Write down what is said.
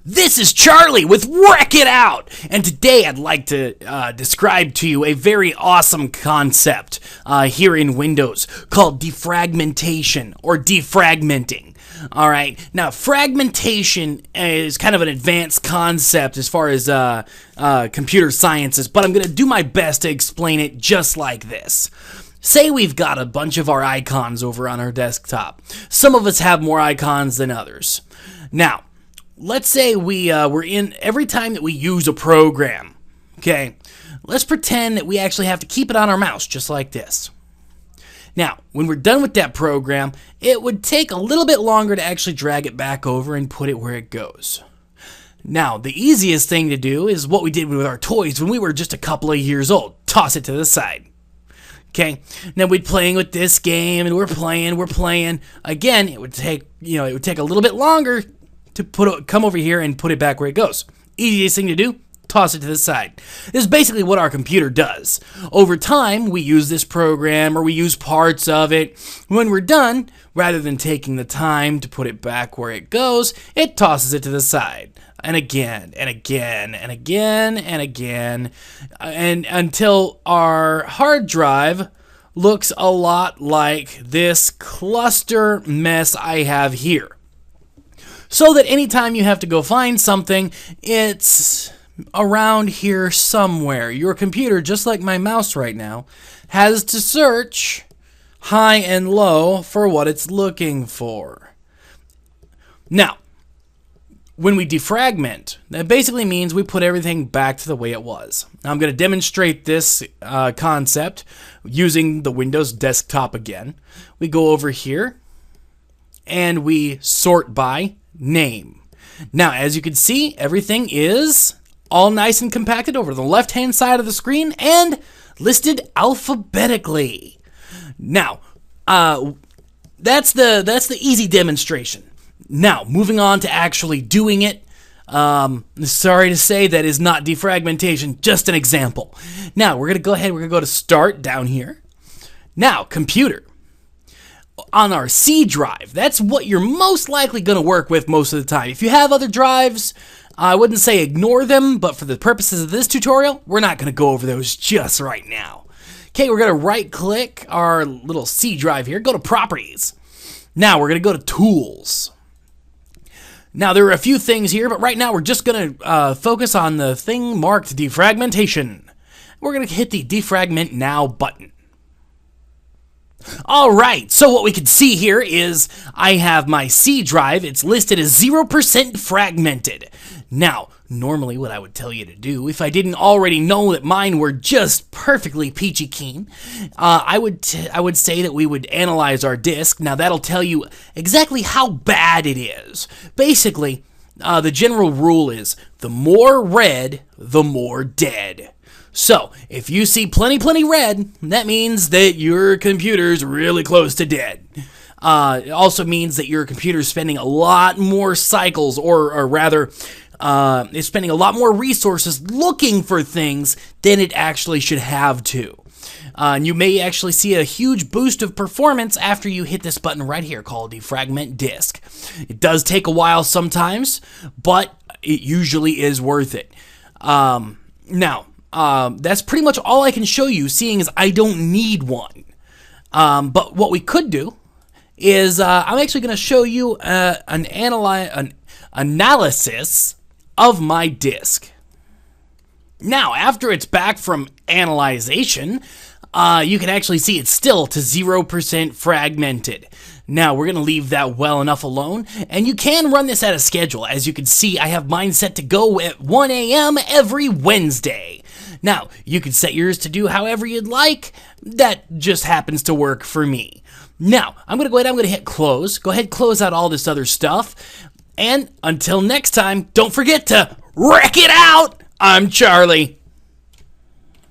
This is Charlie with Wreck It Out, and today I'd like to describe to you a very awesome concept here in Windows called defragmentation or defragmenting. Alright, now fragmentation is kind of an advanced concept as far as computer sciences, but I'm going to do my best to explain it just like this. Say we've got a bunch of our icons over on our desktop. Some of us have more icons than others. Now, let's say we're in every time that we use a program, okay? Let's pretend that we actually have to keep it on our mouse, just like this. Now, when we're done with that program, it would take a little bit longer to actually drag it back over and put it where it goes. Now, the easiest thing to do is what we did with our toys when we were just a couple of years old. Toss it to the side. Okay, now we'd playing with this game and we're playing. Again, it would take a little bit longer to come over here and put it back where it goes. Easiest thing to do, toss it to the side. This is basically what our computer does. Over time, we use this program or we use parts of it. When we're done, rather than taking the time to put it back where it goes, it tosses it to the side. And again, and again, and again, and again, and until our hard drive looks a lot like this cluster mess I have here. So that anytime you have to go find something, it's around here somewhere. Your computer, just like my mouse right now, has to search high and low for what it's looking for. Now, when we defragment, that basically means we put everything back to the way it was. Now, I'm going to demonstrate this concept using the Windows desktop again. We go over here and we sort by name. Now, as you can see, everything is all nice and compacted over the left-hand side of the screen and listed alphabetically. Now, that's the easy demonstration. Now, moving on to actually doing it, sorry to say that is not defragmentation, just an example. Now, we're going to go ahead, we're going to go to Start down here. Now, Computer. On our C drive, that's what you're most likely going to work with most of the time. If you have other drives, I wouldn't say ignore them, but for the purposes of this tutorial, we're not going to go over those just right now. Okay, we're going to right-click our little C drive here, go to Properties. Now, we're going to go to Tools. Now, there are a few things here, but right now we're just going to focus on the thing marked defragmentation. We're going to hit the Defragment Now button. Alright, so what we can see here is I have my C drive. It's listed as 0% fragmented. Now, normally what I would tell you to do, if I didn't already know that mine were just perfectly peachy keen, I would say that we would analyze our disk. Now, that'll tell you exactly how bad it is. Basically, the general rule is the more red, the more dead. So, if you see plenty red, that means that your computer's really close to dead. It also means that your computer's spending a lot more cycles, or rather, it's spending a lot more resources looking for things than it actually should have to. And you may actually see a huge boost of performance after you hit this button right here called Defragment Disk. It does take a while sometimes, but it usually is worth it. Now, that's pretty much all I can show you, seeing as I don't need one. But what we could do is I'm actually going to show you an analysis of my disk. Now, after it's back from analyzation, you can actually see it's still to 0% fragmented. Now, we're going to leave that well enough alone, and you can run this at a schedule. As you can see, I have mine set to go at 1 a.m. every Wednesday. Now, you can set yours to do however you'd like. That just happens to work for me. Now, I'm going to hit close. Go ahead, close out all this other stuff. And until next time, don't forget to wreck it out. I'm Charlie.